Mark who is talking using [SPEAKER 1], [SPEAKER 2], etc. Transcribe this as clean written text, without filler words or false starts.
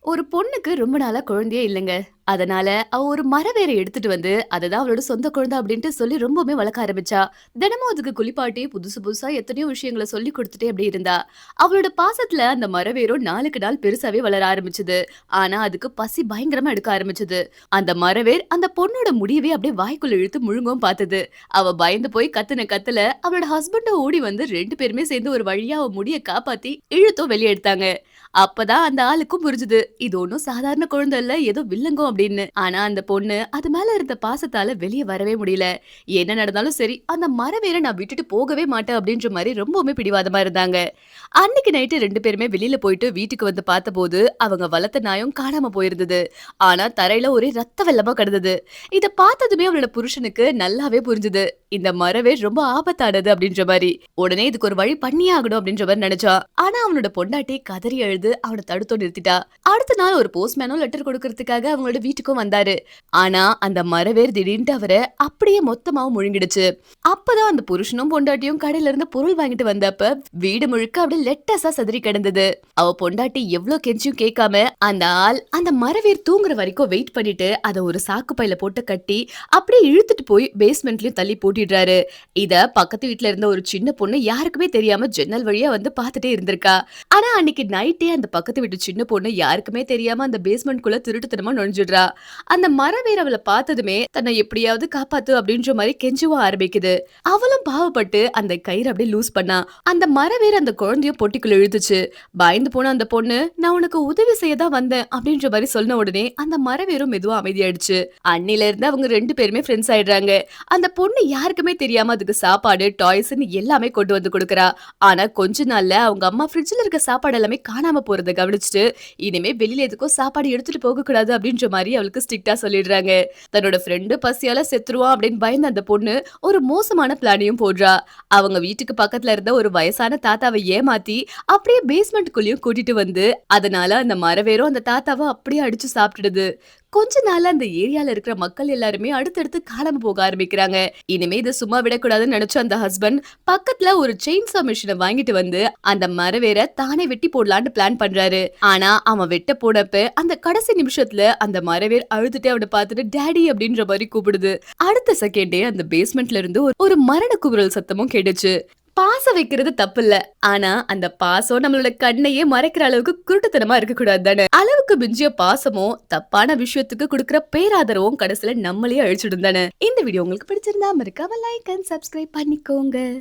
[SPEAKER 1] ஒரு பொண்ணுக்கு ரொம்ப நாளா குழந்தையே இல்லங்க. அதனால அவ ஒரு மரவேர எடுத்துட்டு வந்து, அதுதான் அவளோட சொந்த குழந்தை அப்டின்ட்டு சொல்லி ரொம்பவுமே வளர்க்க ஆரம்பிச்சா. தினமும் அதுக்கு குளிப்பாட்டி, புதுசு புதுசா எத்தனையோ விஷயங்கள சொல்லிக் குடுத்துட்டே அப்டி இருந்தா. அவளோட பாசத்துல அந்த மரவேரும் நாளுக்கு நாள் பெருசாவே வளர ஆரம்பிச்சது. ஆனா அதுக்கு பசி பயங்கரமா எடுக்க ஆரம்பிச்சது. அந்த மரவேர் அந்த பொண்ணோட முடியவே அப்டியே வாய்க்குள்ள இழுத்து முழுங்கவும் பாத்தது. அவ பயந்து போய் கத்துன கத்துல, அவளோட ஹஸ்பண்டும் ஓடி வந்து 2 பேருமே சேர்ந்து ஒரு வழியா அவ முடிய காப்பாத்தி இழுத்தும் வெளிய எடுத்தாங்க. அப்பதான் அந்த ஆளுக்கும் புரிஞ்சுது. இது ஒண்ணும் சாதாரண குழந்தை இல்ல. ஏதோ வில்லங்கம் அப்படின்னு. ஆனா அந்த பொண்ணு அது மேல இருந்த பாசத்தால வெளிய வரவே முடியல. என்ன நடந்தாலும் சரி, அந்த மரவேர நான் விட்டுட்டு போகவே மாட்டேன் அப்படின்ற மாரி ரொம்பவுமே பிடிவாதமா இருந்தாங்க. அன்னைக்கு நைட்டு 2 பேருமே வெளியில போயிட்டு வீட்டுக்கு வந்து பார்த்தபோது, அவங்க வளர்த்த நாயும் காணாம போயிருந்தது. ஆனா தரையில ஒரே ரத்த வெள்ளமா கிடந்தது. இத பார்த்ததுமே அவளோட புருஷனுக்கு நல்லாவே புரிஞ்சுது. இந்த மரவேர் ரொம்ப ஆபத்தானது அப்படின்ற மாரி. உடனே இதுக்கு ஒரு வழி பண்ணியே ஆகணும் அப்படின்ற மாரி நெனச்சான். ஆனா அவனோட பொண்டாட்டி கதறி அழுது அவன தடுத்து நிறுத்திட்டா. அடுத்த நாள் ஒரு போஸ்ட்மேனும் லெட்டர் கொடுக்கறதுக்காக அவங்களோட வீட்டுக்கும் வந்தாரு. ஆனா அந்த மரவேர் திடீர்னு அவர அப்படியே மொத்தமாவும் முழுங்கிடுச்சு. அப்பதான் அந்த புருஷனும் பொண்டாட்டியும் கடையில இருந்து பொருள் வாங்கிட்டு வந்தப்ப வீடு முழுக்க அப்படியே லெட்டஸா சிதறி கிடந்தது. அவ பொண்டாட்டி எவ்ளோ கெஞ்சியும் கேட்காம அந்த ஆள் அந்த மரவேர் தூங்குற வரைக்கும் வெயிட் பண்ணிட்டு அத ஒரு சாக்கு பையில போட்டு கட்டி அப்படியே இழுத்துட்டு போய் பேஸ்மெண்ட்லயும் தள்ளி பூட்டிடுறாரு. இத பக்கத்து வீட்ல இருந்த ஒரு சின்ன பொண்ணு யாருக்குமே தெரியாம ஜன்னல் வழியா வந்து பார்த்துட்டே இருந்திருக்கா. ஆனா அன்னைக்கு நைட்டே அந்த பக்கத்து வீட்டு சின்ன பொண்ணு யாருக்குமே தெரியாம அந்த பேஸ்மெண்ட்குள்ள திருட்டுத்தனமா நுழைஞ்சிடுறா. அந்த மரவேர் அவள பார்த்ததுமே தன்னை எப்படியாவது காப்பாத்து அப்படின்ற மாதிரி கெஞ்சவும் ஆரம்பிக்குது. அவளும் பாவப்பட்டு அந்த கயிறு அப்படியே லூஸ் பண்ணா. அந்த மரவேர் அந்த குழந்தைய பொட்டிக்குள்ள இழுத்துச்சு. பயந்து போன அந்த பொண்ணு நான் உனக்கு உதவி செய்ய தான் வந்தேன் அப்படின்ற மாதிரி சொன்ன உடனே அந்த மரவேரும் மெதுவா அமைதியாயிடுச்சு. அன்னில இருந்து அவங்க 2 பேருமே ஃப்ரெண்ட்ஸ் ஆயிடுறாங்க. அந்த பொண்ணு யாருக்குமே தெரியாம அதுக்கு சாப்பாடு, டாய்ஸ்ன்னு எல்லாமே கொண்டு வந்து குடுக்குறா. ஆனா கொஞ்ச நாள்ல அவங்க அம்மா ஃப்ரிட்ஜ்ல இருக்க சாப்பாடு எல்லாமே காணாம போறத கவனிச்சுட்டு, இனிமே வெளியில எதுக்கும் சாப்பாடு எடுத்துட்டு போகக்கூடாது அப்படின்ற மாரி அவளுக்கு ஸ்ட்ரிக்ட்டா சொல்லிடுறாங்க. தன்னோட ஃப்ரெண்டு பசியால செத்துருவான் அப்படின்னு பயந்த அந்த பொண்ணு ஒரு மோசமான பிளானையும் போடுறா. அவங்க வீட்டுக்கு பக்கத்துல இருந்த ஒரு வயசான தாத்தாவை ஏமாத்தி அப்படியே பேஸ்மெண்ட்குள்ளேயும் கூட்டிட்டு வந்து, அதனால அந்த மரவேரும் அந்த தாத்தாவ அப்படியே அடிச்சு சாப்பிட்டுடுது. கொஞ்ச நாள்ல அந்த ஏரியால இருக்கிற மக்கள் எல்லாருமே அடுத்தடுத்து காணாம போக ஆரம்பிக்கிறாங்க. இனிமே இத சும்மா விடக்கூடாதுன்னு நினைச்ச அந்த ஹஸ்பண்ட் பக்கத்துல ஒரு செயின்சா மிஷின வாங்கிட்டு வந்து அந்த மரவேர தானே வெட்டி போடலான்னு பிளான் பண்றாரு. ஆனா அவன் வெட்ட போனப்ப அந்த கடைசி நிமிஷத்துல அந்த மரவேர் அழுதுட்டே அவனை பார்த்துட்டு டாடி அப்படின்ற மாதிரி கூப்பிடுது. அடுத்த செகண்டே அந்த பேஸ்மெண்ட்ல இருந்து ஒரு மரண குரல் சத்தமும் கேட்டுச்சு. பாசம் வைக்கிறது தப்பில்ல. ஆனா அந்த பாசம் நம்மளோட கண்ணையே மறைக்கிற அளவுக்கு குருட்டுத்தனமா இருக்கக்கூடாது தானே. அளவுக்கு மிஞ்சிய பாசமும் தப்பான விஷயத்துக்கு குடுக்கிற பேராதரவும் கடைசியில நம்மளே அழிச்சிடும் தானே. இந்த வீடியோ உங்களுக்கு பிடிச்சிருந்தா மறக்காம லைக் அண்ட் சப்ஸ்கிரைப் பண்ணிக்கோங்க.